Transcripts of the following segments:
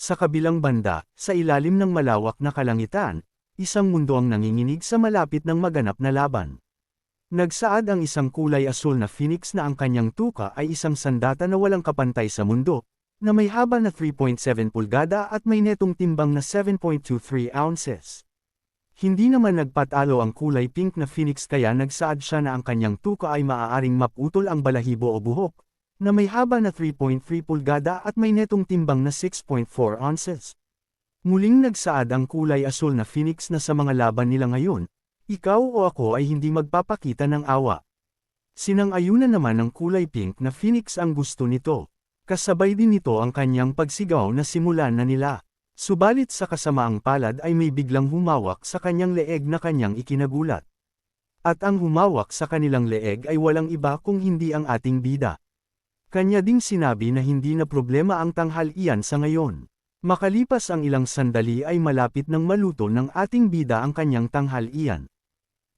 Sa kabilang banda, sa ilalim ng malawak na kalangitan, isang mundo ang nanginginig sa malapit ng maganap na laban. Nagsaad ang isang kulay asul na phoenix na ang kanyang tuka ay isang sandata na walang kapantay sa mundo, na may haba na 3.7 pulgada at may netong timbang na 7.23 ounces. Hindi naman nagpatalo ang kulay pink na phoenix kaya nagsaad siya na ang kanyang tuka ay maaaring maputol ang balahibo o buhok, na may haba na 3.3 pulgada at may netong timbang na 6.4 ounces. Muling nagsaad ang kulay asul na phoenix na sa mga laban nila ngayon, ikaw o ako ay hindi magpapakita ng awa. Sinang-ayunan naman ng kulay pink na phoenix ang gusto nito. Kasabay din nito ang kanyang pagsigaw na simulan na nila. Subalit sa kasamaang palad ay may biglang humawak sa kanyang leeg na kanyang ikinagulat. At ang humawak sa kanilang leeg ay walang iba kung hindi ang ating bida. Kanya ding sinabi na hindi na problema ang tanghalian sa ngayon. Makalipas ang ilang sandali ay malapit ng maluto ng ating bida ang kanyang tanghalian.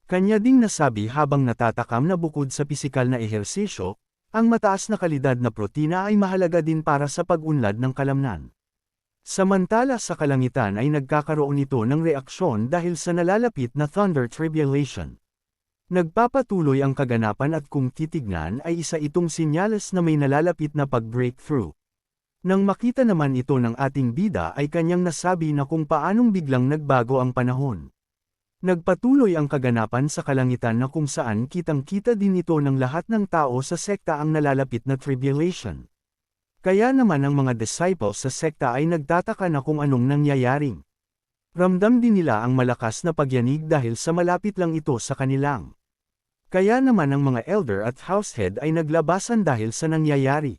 Kanya ding nasabi habang natatakam na bukod sa pisikal na ehersisyo, ang mataas na kalidad na protina ay mahalaga din para sa pag-unlad ng kalamnan. Samantala sa kalangitan ay nagkakaroon ito ng reaksyon dahil sa nalalapit na thunder tribulation. Nagpapatuloy ang kaganapan at kung titignan ay isa itong sinyales na may nalalapit na pag-breakthrough. Nang makita naman ito ng ating bida ay kanyang nasabi na kung paanong biglang nagbago ang panahon. Nagpatuloy ang kaganapan sa kalangitan na kung saan kitang-kita din ito ng lahat ng tao sa sekta ang nalalapit na tribulation. Kaya naman ang mga disciples sa sekta ay nagtataka na kung anong nangyayaring. Ramdam din nila ang malakas na pagyanig dahil sa malapit lang ito sa kanilang. Kaya naman ang mga elder at househead ay naglabasan dahil sa nangyayari.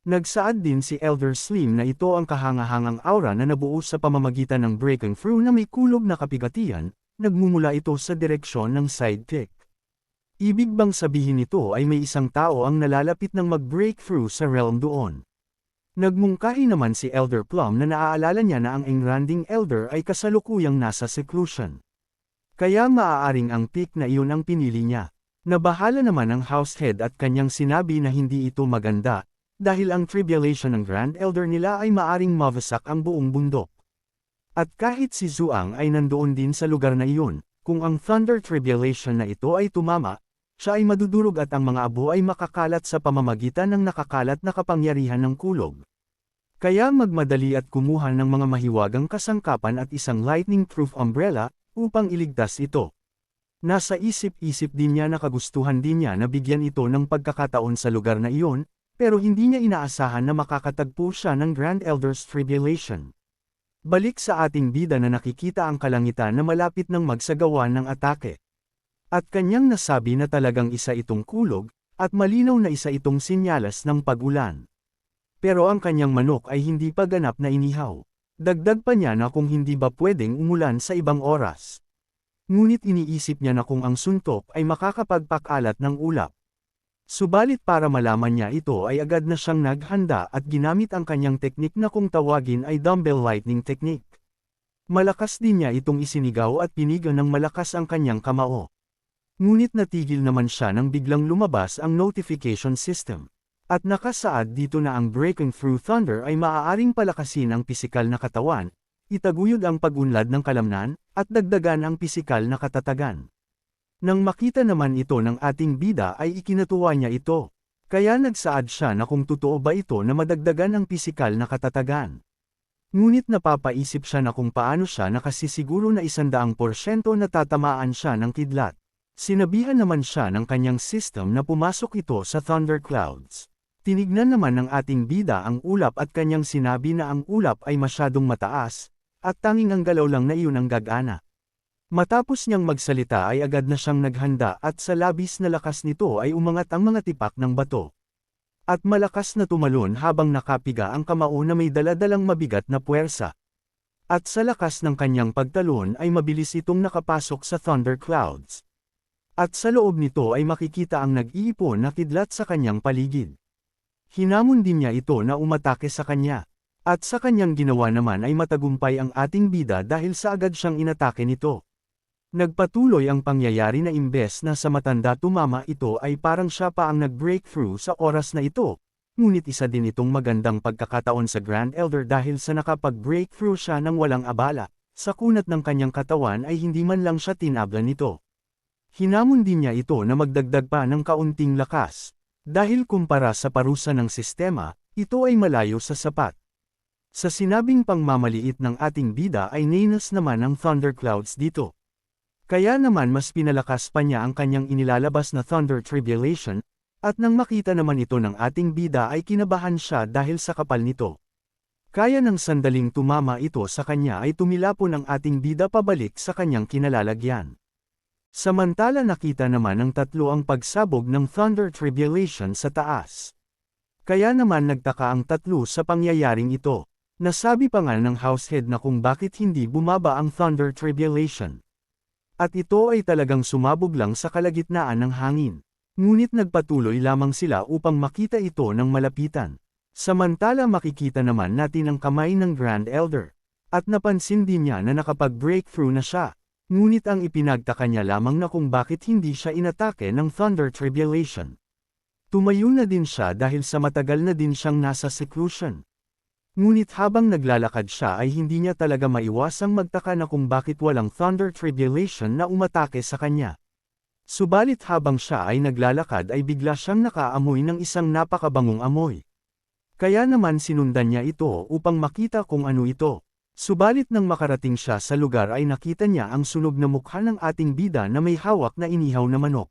Nagsaad din si Elder Slim na ito ang kahangahangang aura na nabuo sa pamamagitan ng breaking through na may kulog na kapigatian, nagmumula ito sa direksyon ng sidekick. Ibig bang sabihin nito ay may isang tao ang nalalapit ng mag-breakthrough sa realm doon. Nagmungkahi naman si Elder Plum na naaalala niya na ang engranding elder ay kasalukuyang nasa seclusion. Kaya maaaring ang pick na iyon ang pinili niya. Nabahala naman ang househead at kanyang sinabi na hindi ito maganda, dahil ang tribulation ng Grand Elder nila ay maaring mawasak ang buong bundok. At kahit si Zuang ay nandoon din sa lugar na iyon, kung ang thunder tribulation na ito ay tumama, siya ay madudurog at ang mga abo ay makakalat sa pamamagitan ng nakakalat na kapangyarihan ng kulog. Kaya magmadali at kumuha ng mga mahiwagang kasangkapan at isang lightning-proof umbrella, upang iligtas ito. Nasa isip-isip din niya na kagustuhan din niya na bigyan ito ng pagkakataon sa lugar na iyon, pero hindi niya inaasahan na makakatagpo siya ng Grand Elder's tribulation. Balik sa ating bida na nakikita ang kalangitan na malapit ng magsagawa ng atake. At kanyang nasabi na talagang isa itong kulog, at malinaw na isa itong sinyalas ng pag-ulan. Pero ang kanyang manok ay hindi pa ganap na inihaw. Dagdag pa niya na kung hindi ba pwedeng umulan sa ibang oras. Ngunit iniisip niya na kung ang suntok ay makakapagpakalat ng ulap. Subalit para malaman niya ito ay agad na siyang naghanda at ginamit ang kanyang teknik na kung tawagin ay dumbbell lightning technique. Malakas din niya itong isinigaw at piniga ng malakas ang kanyang kamao. Ngunit natigil naman siya nang biglang lumabas ang notification system. At nakasaad dito na ang breaking through thunder ay maaaring palakasin ang pisikal na katawan, itaguyod ang pag-unlad ng kalamnan, at dagdagan ang pisikal na katatagan. Nang makita naman ito ng ating bida ay ikinatuwa niya ito. Kaya nagsaad siya na kung totoo ba ito na madagdagan ang pisikal na katatagan. Ngunit napapaisip siya na kung paano siya nakasisiguro na 100% na tatamaan siya ng kidlat. Sinabihan naman siya ng kanyang system na pumasok ito sa thunderclouds. Tinignan naman ng ating bida ang ulap at kanyang sinabi na ang ulap ay masyadong mataas, at tanging ang galaw lang na iyon ang gagana. Matapos niyang magsalita ay agad na siyang naghanda at sa labis na lakas nito ay umangat ang mga tipak ng bato. At malakas na tumalon habang nakapiga ang kamao na may daladalang mabigat na puwersa. At sa lakas ng kanyang pagtalon ay mabilis itong nakapasok sa thunderclouds. At sa loob nito ay makikita ang nag-iipon na kidlat sa kanyang paligid. Hinamon din niya ito na umatake sa kanya. At sa kanyang ginawa naman ay matagumpay ang ating bida dahil sa agad siyang inatake nito. Nagpatuloy ang pangyayari na imbes na sa matanda tumama ito ay parang siya pa ang nag-breakthrough sa oras na ito, ngunit isa din itong magandang pagkakataon sa Grand Elder dahil sa nakapag-breakthrough siya ng walang abala, sa kunat ng kanyang katawan ay hindi man lang siya tinabla nito. Hinamon din niya ito na magdagdag pa ng kaunting lakas. Dahil kumpara sa parusa ng sistema, ito ay malayo sa sapat. Sa sinabing pangmamaliit ng ating bida ay ninas naman ang thunderclouds dito. Kaya naman mas pinalakas pa niya ang kanyang inilalabas na thunder tribulation, at nang makita naman ito ng ating bida ay kinabahan siya dahil sa kapal nito. Kaya ng sandaling tumama ito sa kanya ay tumilapon ang ating bida pabalik sa kanyang kinalalagyan. Samantala nakita naman ng tatlo ang pagsabog ng thunder tribulation sa taas. Kaya naman nagtaka ang tatlo sa pangyayaring ito. Nasabi pa nga ng househead na kung bakit hindi bumaba ang thunder tribulation. At ito ay talagang sumabog lang sa kalagitnaan ng hangin. Ngunit nagpatuloy lamang sila upang makita ito ng malapitan. Samantala makikita naman natin ang kamay ng Grand Elder. At napansin din niya na nakapag-breakthrough na siya. Ngunit ang ipinagtaka niya lamang na kung bakit hindi siya inatake ng thunder tribulation. Tumayo na din siya dahil sa matagal na din siyang nasa seclusion. Ngunit habang naglalakad siya ay hindi niya talaga maiwasang magtaka na kung bakit walang thunder tribulation na umatake sa kanya. Subalit habang siya ay naglalakad ay bigla siyang nakaamoy ng isang napakabangong amoy. Kaya naman sinundan niya ito upang makita kung ano ito. Subalit nang makarating siya sa lugar ay nakita niya ang sunog na mukha ng ating bida na may hawak na inihaw na manok.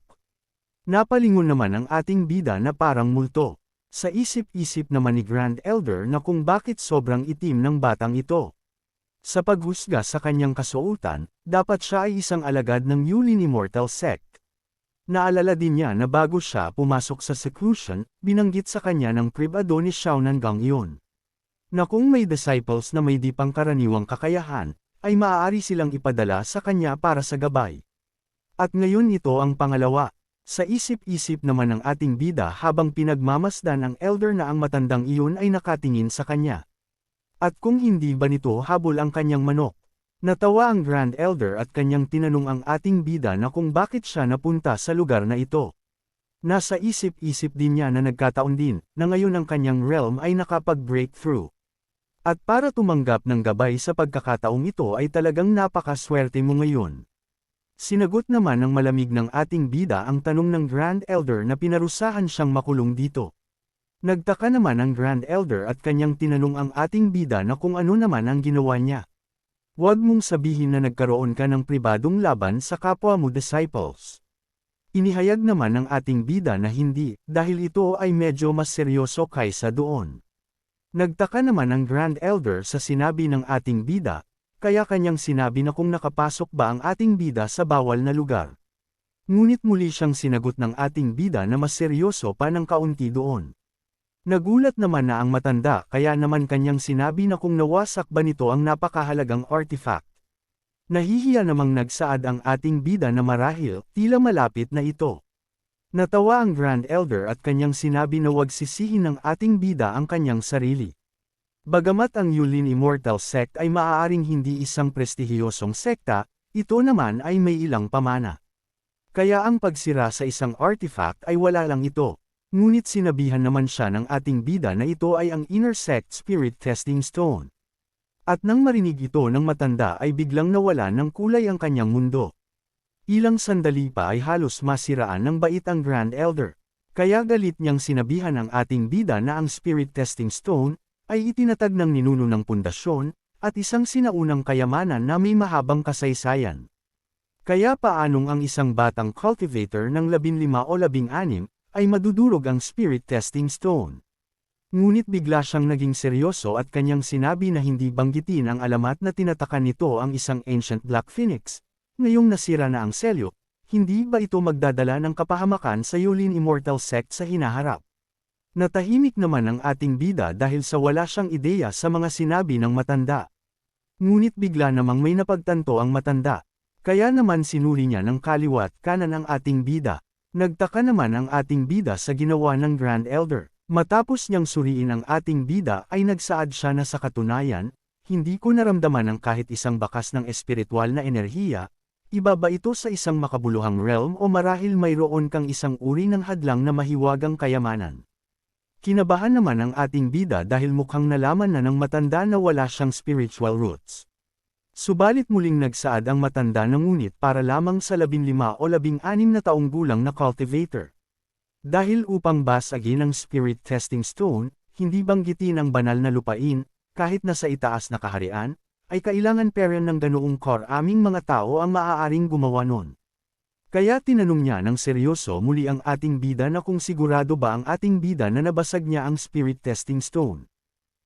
Napalingon naman ang ating bida na parang multo. Sa isip-isip naman ni Grand Elder na kung bakit sobrang itim ng batang ito. Sa paghusga sa kanyang kasuotan, dapat siya ay isang alagad ng Yulin Immortal Sect. Naalala din niya na bago siya pumasok sa seclusion, binanggit sa kanya ng pribado ni Xiaonangang iyon. Na kung may disciples na may di pangkaraniwang kakayahan, ay maaari silang ipadala sa kanya para sa gabay. At ngayon ito ang pangalawa. Sa isip-isip naman ng ating bida habang pinagmamasdan ang elder na ang matandang iyon ay nakatingin sa kanya. At kung hindi ba nito habol ang kanyang manok? Natawa ang Grand Elder at kanyang tinanong ang ating bida na kung bakit siya napunta sa lugar na ito. Nasa isip-isip din niya na nagkataon din, na ngayon ang kanyang realm ay nakapag-breakthrough. At para tumanggap ng gabay sa pagkakataong ito ay talagang napakaswerte mo ngayon. Sinagot naman ng malamig ng ating bida ang tanong ng Grand Elder na pinarusahan siyang makulong dito. Nagtaka naman ang Grand Elder at kanyang tinanong ang ating bida na kung ano naman ang ginawa niya. Huwag mong sabihin na nagkaroon ka ng pribadong laban sa kapwa mo disciples. Inihayag naman ng ating bida na hindi, dahil ito ay medyo mas seryoso kaysa doon. Nagtaka naman ang Grand Elder sa sinabi ng ating bida, kaya kanyang sinabi na kung nakapasok ba ang ating bida sa bawal na lugar. Ngunit muli siyang sinagot ng ating bida na mas seryoso pa ng kaunti doon. Nagulat naman na ang matanda kaya naman kanyang sinabi na kung nawasak ba nito ang napakahalagang artifact. Nahihiya namang nagsaad ang ating bida na marahil, tila malapit na ito. Natawa ang Grand Elder at kanyang sinabi na wag sisihin ng ating bida ang kanyang sarili. Bagamat ang Yulin Immortal Sect ay maaaring hindi isang prestihiyosong sekta, ito naman ay may ilang pamana. Kaya ang pagsira sa isang artifact ay wala lang ito. Ngunit sinabihan naman siya ng ating bida na ito ay ang Inner Sect Spirit Testing Stone. At nang marinig ito ng matanda ay biglang nawala ng kulay ang kanyang mundo. Ilang sandali pa ay halos masiraan ng bait ang Grand Elder. Kaya galit niyang sinabihan ang ating bida na ang Spirit Testing Stone ay itinatag ng ninuno ng pundasyon, at isang sinaunang kayamanan na may mahabang kasaysayan. Kaya paanong ang isang batang cultivator ng 15 o 16 ay madudurog ang Spirit Testing Stone? Ngunit bigla siyang naging seryoso at kanyang sinabi na hindi banggitin ang alamat na tinatakan nito ang isang Ancient Black Phoenix. Ngayong nasira na ang selyo, hindi ba ito magdadala ng kapahamakan sa Yulin Immortal Sect sa hinaharap? Natahimik naman ang ating bida dahil sa wala siyang ideya sa mga sinabi ng matanda. Ngunit bigla namang may napagtanto ang matanda. Kaya naman sinuri niya ng kaliwat kanan ang ating bida. Nagtaka naman ang ating bida sa ginawa ng Grand Elder. Matapos niyang suriin ang ating bida ay nagsaad siya na sa katunayan, hindi ko naramdaman ang kahit isang bakas ng espiritual na enerhiya. Iba ba ito sa isang makabuluhang realm o marahil mayroon kang isang uri ng hadlang na mahiwagang kayamanan? Kinabahan naman ang ating bida dahil mukhang nalaman na ng matanda na wala siyang spiritual roots. Subalit muling nagsaad ang matanda na ngunit para lamang sa 15 o 16 na taong gulang na cultivator. Dahil upang basagin ang spirit testing stone, hindi banggitin ang banal na lupain, kahit nasa itaas na kaharian, ay kailangan pera ng ganoong core aming mga tao ang maaaring gumawa nun. Kaya tinanong niya ng seryoso muli ang ating bida na kung sigurado ba ang ating bida na nabasag niya ang spirit testing stone.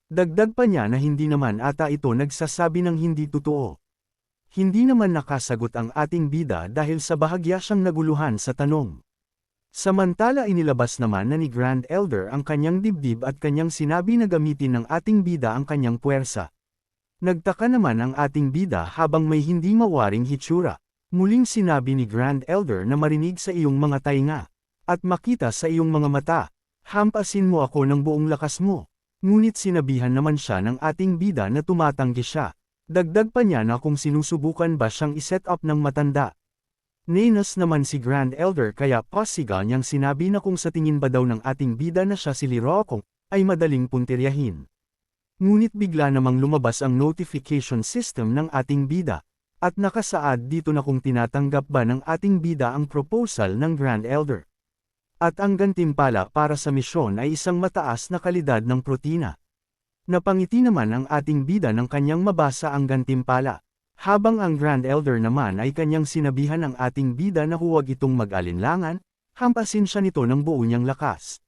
Dagdag pa niya na hindi naman ata ito nagsasabi ng hindi totoo. Hindi naman nakasagot ang ating bida dahil sa bahagya siyang naguluhan sa tanong. Samantala inilabas naman na ni Grand Elder ang kanyang dibdib at kanyang sinabi na gamitin ng ating bida ang kanyang puwersa. Nagtaka naman ang ating bida habang may hindi mawaring hitsura. Muling sinabi ni Grand Elder na marinig sa iyong mga tainga, at makita sa iyong mga mata, hampasin mo ako ng buong lakas mo. Ngunit sinabihan naman siya ng ating bida na tumatanggi siya. Dagdag pa niya na kung sinusubukan ba siyang iset up ng matanda. Nenas naman si Grand Elder kaya pasiga niyang sinabi na kung sa tingin ba daw ng ating bida na siya si Lirokong, ay madaling puntiryahin. Ngunit bigla namang lumabas ang notification system ng ating bida, at nakasaad dito na kung tinatanggap ba ng ating bida ang proposal ng Grand Elder. At ang gantimpala para sa misyon ay isang mataas na kalidad ng protina. Napangiti naman ang ating bida ng kanyang mabasa ang gantimpala. Habang ang Grand Elder naman ay kanyang sinabihan ang ating bida na huwag itong mag-alinlangan, hampasin siya nito ng buo niyang lakas.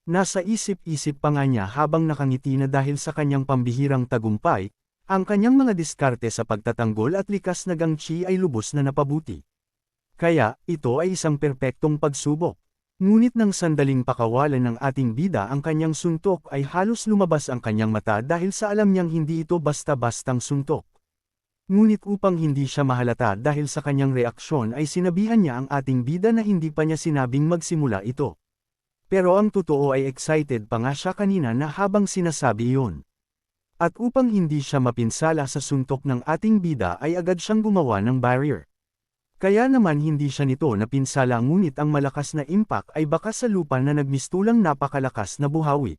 Nasa isip-isip pa nga niya habang nakangiti na dahil sa kanyang pambihirang tagumpay, ang kanyang mga diskarte sa pagtatanggol at likas na gangchi ay lubos na napabuti. Kaya, ito ay isang perpektong pagsubok. Ngunit nang sandaling pakawalan ng ating bida ang kanyang suntok ay halos lumabas ang kanyang mata dahil sa alam niyang hindi ito basta-bastang suntok. Ngunit upang hindi siya mahalata dahil sa kanyang reaksyon ay sinabihan niya ang ating bida na hindi pa niya sinabing magsimula ito. Pero ang totoo ay excited pa nga siya kanina na habang sinasabi iyon. At upang hindi siya mapinsala sa suntok ng ating bida ay agad siyang gumawa ng barrier. Kaya naman hindi siya nito napinsala ngunit ang malakas na impact ay baka sa lupa na nagmistulang napakalakas na buhawi.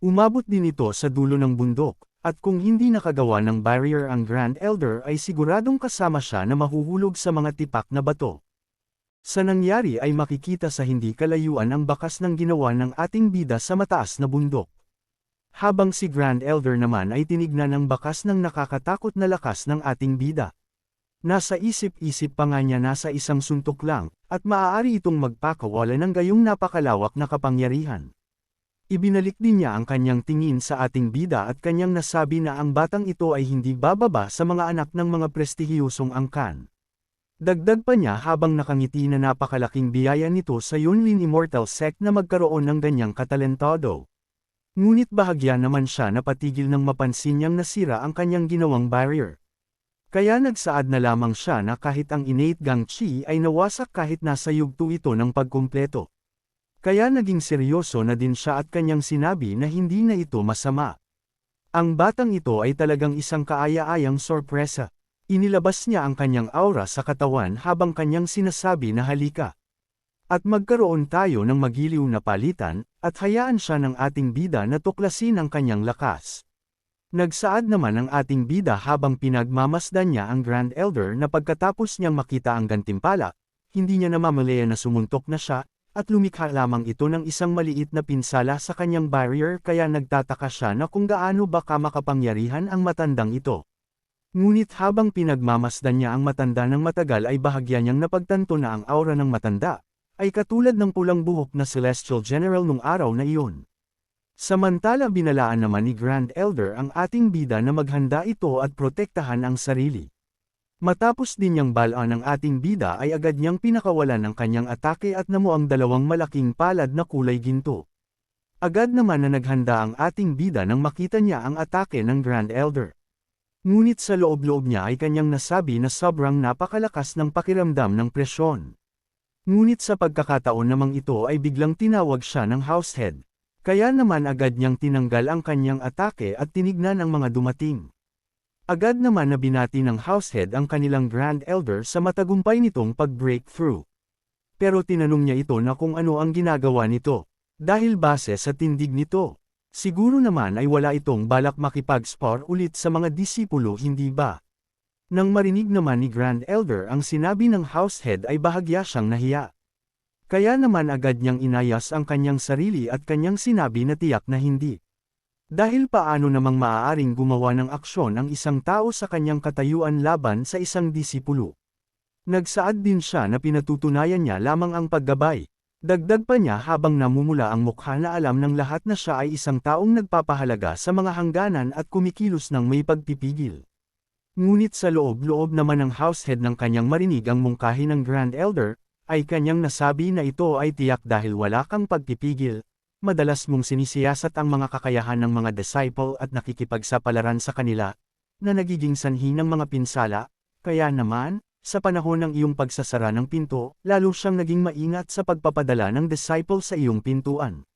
Umabot din ito sa dulo ng bundok. At kung hindi nakagawa ng barrier ang Grand Elder ay siguradong kasama siya na mahuhulog sa mga tipak na bato. Sa nangyari ay makikita sa hindi kalayuan ang bakas ng ginawa ng ating bida sa mataas na bundok. Habang si Grand Elder naman ay tinignan ang bakas ng nakakatakot na lakas ng ating bida. Nasa isip-isip pa nga niya nasa isang suntok lang, at maaari itong magpakawala ng gayong napakalawak na kapangyarihan. Ibinalik din niya ang kanyang tingin sa ating bida at kanyang nasabi na ang batang ito ay hindi bababa sa mga anak ng mga prestihiyosong angkan. Dagdag pa niya habang nakangiti na napakalaking biyaya nito sa Yunlin Immortal Sect na magkaroon ng ganyang katalentado. Ngunit bahagya naman siya na patigil nang mapansin niyang nasira ang kanyang ginawang barrier. Kaya nagsaad na lamang siya na kahit ang innate gangchi ay nawasak kahit nasa yugto ito ng pagkumpleto. Kaya naging seryoso na din siya at kanyang sinabi na hindi na ito masama. Ang batang ito ay talagang isang kaaya-ayang sorpresa. Inilabas niya ang kanyang aura sa katawan habang kanyang sinasabi na halika. At magkaroon tayo ng magiliw na palitan, at hayaan siya ng ating bida na tuklasin ang kanyang lakas. Nagsaad naman ang ating bida habang pinagmamasdan niya ang Grand Elder na pagkatapos niyang makita ang gantimpala, hindi niya namamalaya na sumuntok na siya, at lumikha lamang ito ng isang maliit na pinsala sa kanyang barrier kaya nagtataka siya na kung gaano baka makapangyarihan ang matandang ito. Ngunit habang pinagmamasdan niya ang matanda ng matagal ay bahagya niyang napagtanto na ang aura ng matanda, ay katulad ng pulang buhok na Celestial General nung araw na iyon. Samantala binalaan naman ni Grand Elder ang ating bida na maghanda ito at protektahan ang sarili. Matapos din niyang balaan ang ating bida ay agad niyang pinakawalan ang kanyang atake at namuang dalawang malaking palad na kulay ginto. Agad naman na naghanda ang ating bida nang makita niya ang atake ng Grand Elder. Ngunit sa loob-loob niya ay kanyang nasabi na sobrang napakalakas ng pakiramdam ng presyon. Ngunit sa pagkakataon namang ito ay biglang tinawag siya ng househead. Kaya naman agad niyang tinanggal ang kanyang atake at tinignan ang mga dumating. Agad naman na binati ng househead ang kanilang Grand Elder sa matagumpay nitong pag-breakthrough. Pero tinanong niya ito na kung ano ang ginagawa nito. Dahil base sa tindig nito, siguro naman ay wala itong balak makipag-spar ulit sa mga disipulo, hindi ba? Nang marinig naman ni Grand Elder ang sinabi ng househead ay bahagya siyang nahiya. Kaya naman agad niyang inayos ang kanyang sarili at kanyang sinabi na tiyak na hindi. Dahil paano namang maaaring gumawa ng aksyon ang isang tao sa kanyang katayuan laban sa isang disipulo? Nagsaad din siya na pinatutunayan niya lamang ang paggabay. Dagdag pa niya habang namumula ang mukha na alam ng lahat na siya ay isang taong nagpapahalaga sa mga hangganan at kumikilos ng may pagpipigil. Ngunit sa loob-loob naman ng househead ng kanyang marinig ang mungkahi ng Grand Elder, ay kanyang nasabi na ito ay tiyak dahil wala kang pagpipigil. Madalas mong sinisiyasat ang mga kakayahan ng mga disciple at nakikipagsapalaran sa kanila, na nagiging sanhi ng mga pinsala, kaya naman, sa panahon ng iyong pagsasara ng pinto, lalo siyang naging maingat sa pagpapadala ng disciple sa iyong pintuan.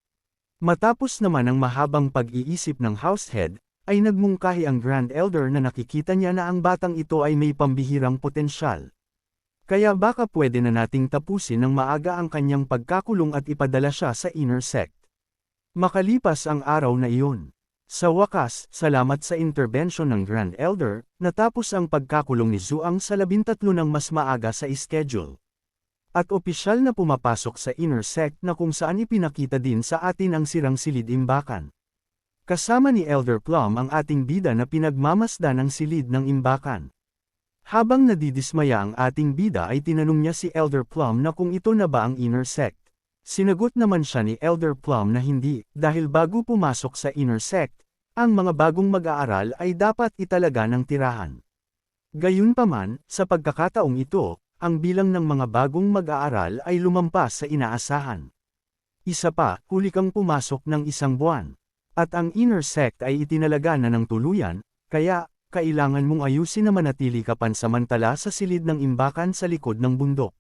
Matapos naman ang mahabang pag-iisip ng househead, ay nagmungkahi ang Grand Elder na nakikita niya na ang batang ito ay may pambihirang potensyal. Kaya baka pwede na nating tapusin ng maaga ang kanyang pagkakulong at ipadala siya sa inner sect. Makalipas ang araw na iyon. Sa wakas, salamat sa intervention ng Grand Elder, natapos ang pagkakulong ni Zuang sa 13 ng mas maaga sa schedule. At opisyal na pumapasok sa inner sect na kung saan ipinakita din sa atin ang sirang silid imbakan. Kasama ni Elder Plum ang ating bida na pinagmamasdan ang silid ng imbakan. Habang nadidismaya ang ating bida ay tinanong niya si Elder Plum na kung ito na ba ang inner sect. Sinagot naman siya ni Elder Plum na hindi, dahil bago pumasok sa inner sect, ang mga bagong mag-aaral ay dapat italaga ng tirahan. Gayunpaman, sa pagkakataong ito, ang bilang ng mga bagong mag-aaral ay lumampas sa inaasahan. Isa pa, huli kang pumasok ng 1 buwan. At ang inner sect ay itinalaga na ng tuluyan, kaya, kailangan mong ayusin na manatili ka pansamantala sa silid ng imbakan sa likod ng bundok.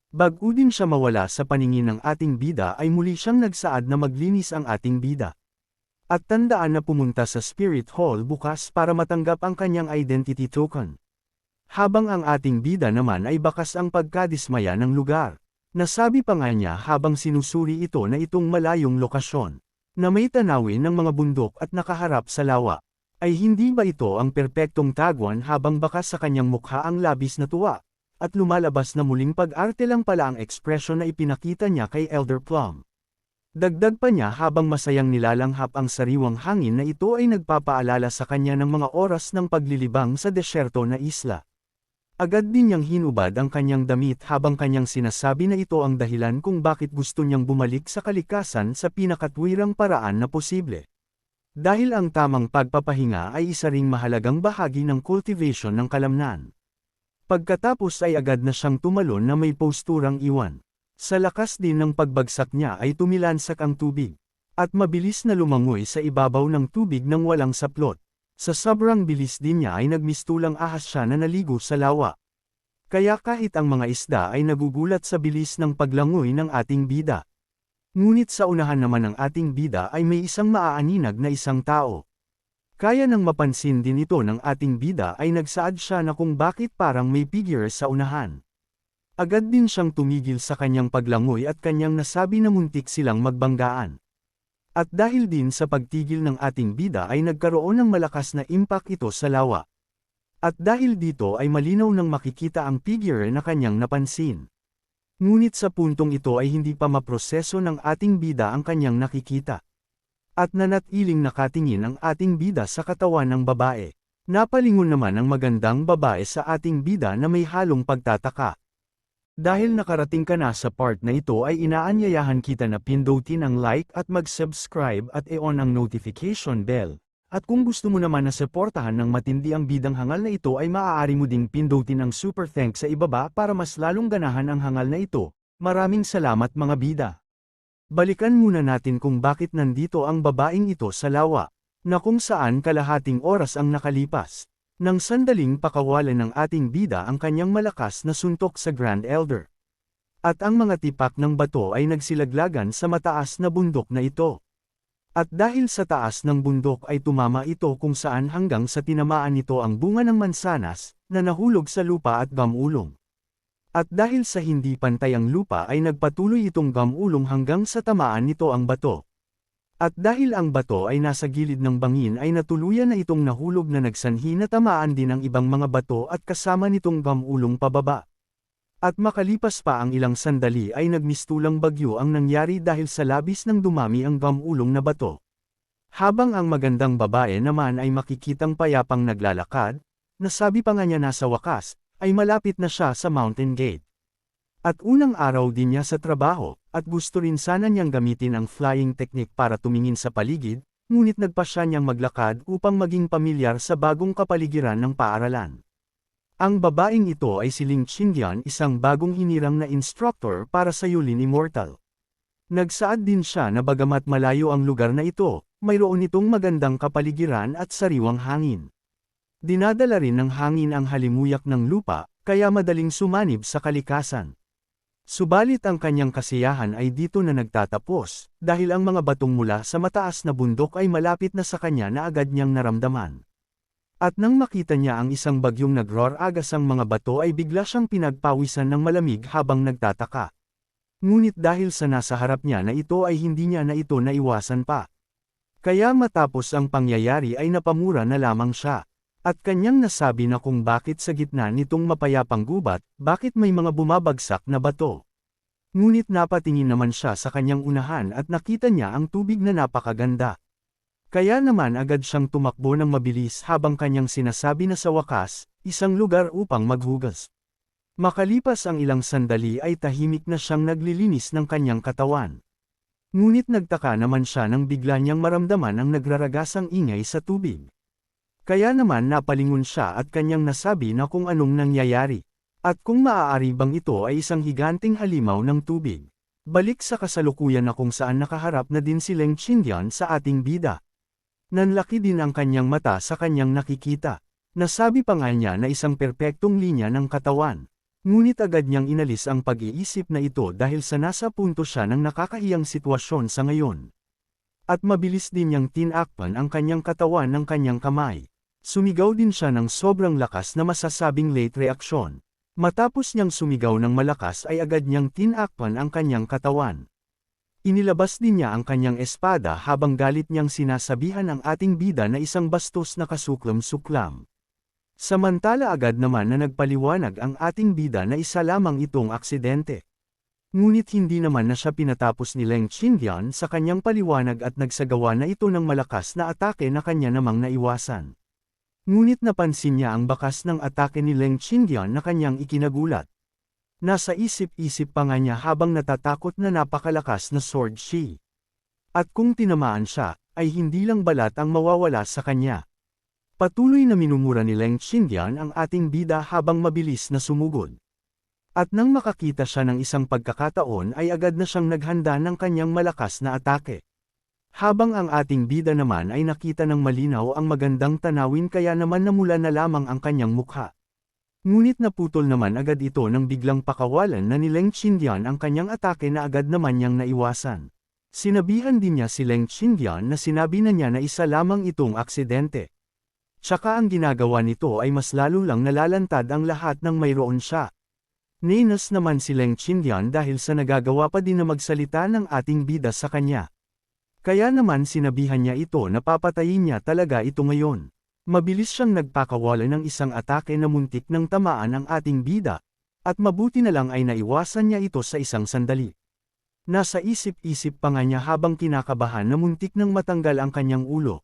Bago din siya mawala sa paningin ng ating bida ay muli siyang nagsaad na maglinis ang ating bida. At tandaan na pumunta sa Spirit Hall bukas para matanggap ang kanyang identity token. Habang ang ating bida naman ay bakas ang pagkadismaya ng lugar. Nasabi pa nga niya habang sinusuri ito na itong malayong lokasyon, na may tanawin ng mga bundok at nakaharap sa lawa. Ay hindi ba ito ang perpektong tagwan habang bakas sa kanyang mukha ang labis na tuwa? At lumalabas na muling pag-arte lang pala ang ekspresyon na ipinakita niya kay Elder Plum. Dagdag pa niya habang masayang nilalanghap ang sariwang hangin na ito ay nagpapaalala sa kanya ng mga oras ng paglilibang sa desyerto na isla. Agad din niyang hinubad ang kanyang damit habang kanyang sinasabi na ito ang dahilan kung bakit gusto niyang bumalik sa kalikasan sa pinakatwirang paraan na posible. Dahil ang tamang pagpapahinga ay isa ring mahalagang bahagi ng cultivation ng kalamnan. Pagkatapos ay agad na siyang tumalon na may posturang iwan. Sa lakas din ng pagbagsak niya ay tumilansak ang tubig. At mabilis na lumangoy sa ibabaw ng tubig nang walang saplot. Sa sobrang bilis din niya ay nagmistulang ahas siya na naligo sa lawa. Kaya kahit ang mga isda ay nagugulat sa bilis ng paglangoy ng ating bida. Ngunit sa unahan naman ng ating bida ay may isang maaaninag na isang tao. Kaya nang mapansin din ito ng ating bida ay nagsaad siya na kung bakit parang may figure sa unahan. Agad din siyang tumigil sa kanyang paglangoy at kanyang nasabi na muntik silang magbanggaan. At dahil din sa pagtigil ng ating bida ay nagkaroon ng malakas na impact ito sa lawa. At dahil dito ay malinaw nang makikita ang figure na kanyang napansin. Ngunit sa puntong ito ay hindi pa maproseso ng ating bida ang kanyang nakikita. At nanatiling nakatingin ang ating bida sa katawan ng babae. Napalingon naman ang magandang babae sa ating bida na may halong pagtataka. Dahil nakarating ka na sa part na ito ay inaanyayahan kita na pindutin ang like at mag-subscribe at i-on ang notification bell. At kung gusto mo naman na suportahan ng matindi ang bidang hangal na ito ay maaari mo ding pindutin ang super thanks sa ibaba para mas lalong ganahan ang hangal na ito. Maraming salamat mga bida. Balikan muna natin kung bakit nandito ang babaeng ito sa lawa, na kung saan kalahating oras ang nakalipas. Nang sandaling pakawalan ng ating bida ang kanyang malakas na suntok sa Grand Elder. At ang mga tipak ng bato ay nagsilaglagan sa mataas na bundok na ito. At dahil sa taas ng bundok ay tumama ito kung saan hanggang sa tinamaan nito ang bunga ng mansanas, na nahulog sa lupa at gamulong. At dahil sa hindi pantay ang lupa ay nagpatuloy itong gamulong hanggang sa tamaan nito ang bato. At dahil ang bato ay nasa gilid ng bangin ay natuluyan na itong nahulog na nagsanhi na tamaan din ang ibang mga bato at kasama nitong gamulong pababa. At makalipas pa ang ilang sandali ay nagmistulang bagyo ang nangyari dahil sa labis ng dumami ang gamulong na bato. Habang ang magandang babae naman ay makikitang payapang naglalakad, nasabi pa nga niya na sa wakas, ay malapit na siya sa mountain gate. At unang araw din niya sa trabaho, at gusto rin sana niyang gamitin ang flying technique para tumingin sa paligid, ngunit nagpasya niyang maglakad upang maging pamilyar sa bagong kapaligiran ng paaralan. Ang babaeng ito ay si Ling Qingyan, isang bagong hinirang na instructor para sa Yulin Immortal. Nagsaad din siya na bagamat malayo ang lugar na ito, mayroon itong magandang kapaligiran at sariwang hangin. Dinadala rin ng hangin ang halimuyak ng lupa, kaya madaling sumanib sa kalikasan. Subalit ang kanyang kasiyahan ay dito na nagtatapos, dahil ang mga batong mula sa mataas na bundok ay malapit na sa kanya na agad niyang naramdaman. At nang makita niya ang isang bagyong nagroragas ang mga bato ay bigla siyang pinagpawisan ng malamig habang nagtataka. Ngunit dahil sa nasa harap niya na ito ay hindi niya na ito naiwasan pa. Kaya matapos ang pangyayari ay napamura na lamang siya. At kanyang nasabi na kung bakit sa gitna nitong mapayapang gubat, bakit may mga bumabagsak na bato. Ngunit napatingin naman siya sa kanyang unahan at nakita niya ang tubig na napakaganda. Kaya naman agad siyang tumakbo ng mabilis habang kanyang sinasabi na sa wakas, isang lugar upang maghugas. Makalipas ang ilang sandali ay tahimik na siyang naglilinis ng kanyang katawan. Ngunit nagtaka naman siya nang bigla niyang maramdaman ang nagraragasang ingay sa tubig. Kaya naman napalingon siya at kanyang nasabi na kung anong nangyayari. At kung maaari bang ito ay isang higanting halimaw ng tubig. Balik sa kasalukuyan na kung saan nakaharap na din si Ling Qingyan sa ating bida. Nanlaki din ang kanyang mata sa kanyang nakikita. Nasabi pa nga niya na isang perpektong linya ng katawan. Ngunit agad niyang inalis ang pag-iisip na ito dahil sa nasa punto siya ng nakakahiyang sitwasyon sa ngayon. At mabilis din niyang tinakpan ang kanyang katawan ng kanyang kamay. Sumigaw din siya ng sobrang lakas na masasabing late reaksyon. Matapos niyang sumigaw ng malakas ay agad niyang tinakpan ang kanyang katawan. Inilabas din niya ang kanyang espada habang galit niyang sinasabihan ang ating bida na isang bastos na kasuklam-suklam. Samantala agad naman na nagpaliwanag ang ating bida na isa lamang itong aksidente. Ngunit hindi naman na siya pinatapos ni Ling Qingyan sa kanyang paliwanag at nagsagawa na ito ng malakas na atake na kanya namang naiwasan. Ngunit napansin niya ang bakas ng atake ni Ling Qingyan na kanyang ikinagulat. Nasa isip-isip pa nga niya habang natatakot na napakalakas na sword shi. At kung tinamaan siya, ay hindi lang balat ang mawawala sa kanya. Patuloy na minumura ni Ling Qingyan ang ating bida habang mabilis na sumugod. At nang makakita siya ng isang pagkakataon ay agad na siyang naghanda ng kanyang malakas na atake. Habang ang ating bida naman ay nakita ng malinaw ang magandang tanawin kaya naman namula na lamang ang kanyang mukha. Ngunit naputol naman agad ito nang biglang pakawalan na ni Ling Qingyan ang kanyang atake na agad naman niyang naiwasan. Sinabihan din niya si Ling Qingyan na sinabi na niya na isa lamang itong aksidente. Tsaka ang ginagawa nito ay mas lalo lang nalalantad ang lahat ng mayroon siya. Nainis naman si Ling Qingyan dahil sa nagagawa pa din na magsalita ng ating bida sa kanya. Kaya naman sinabihan niya ito na papatayin niya talaga ito ngayon. Mabilis siyang nagpakawala ng isang atake na muntik ng tamaan ang ating bida, at mabuti na lang ay naiwasan niya ito sa isang sandali. Nasa isip-isip pa nga niya habang kinakabahan na muntik nang matanggal ang kanyang ulo.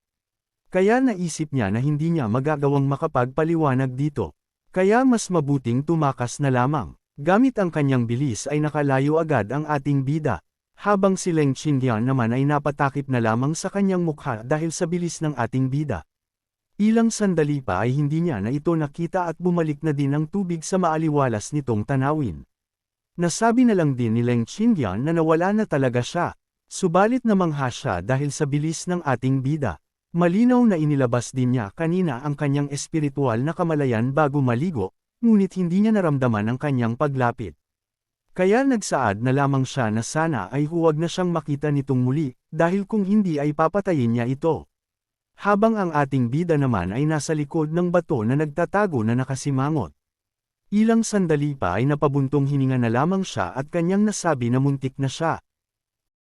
Kaya naisip niya na hindi niya magagawang makapagpaliwanag dito. Kaya mas mabuting tumakas na lamang. Gamit ang kanyang bilis ay nakalayo agad ang ating bida. Habang si Ling Qingyan naman ay napatakip na lamang sa kanyang mukha dahil sa bilis ng ating bida. Ilang sandali pa ay hindi niya na ito nakita at bumalik na din ang tubig sa maaliwalas nitong tanawin. Nasabi na lang din ni Ling Qingyan na nawala na talaga siya. Subalit namangha siya dahil sa bilis ng ating bida. Malinaw na inilabas din niya kanina ang kanyang espiritual na kamalayan bago maligo, ngunit hindi niya naramdaman ang kanyang paglapit. Kaya nagsaad na lamang siya na sana ay huwag na siyang makita nitong muli, dahil kung hindi ay papatayin niya ito. Habang ang ating bida naman ay nasa likod ng bato na nagtatago na nakasimangot. Ilang sandali pa ay napabuntong hininga na lamang siya at kanyang nasabi na muntik na siya.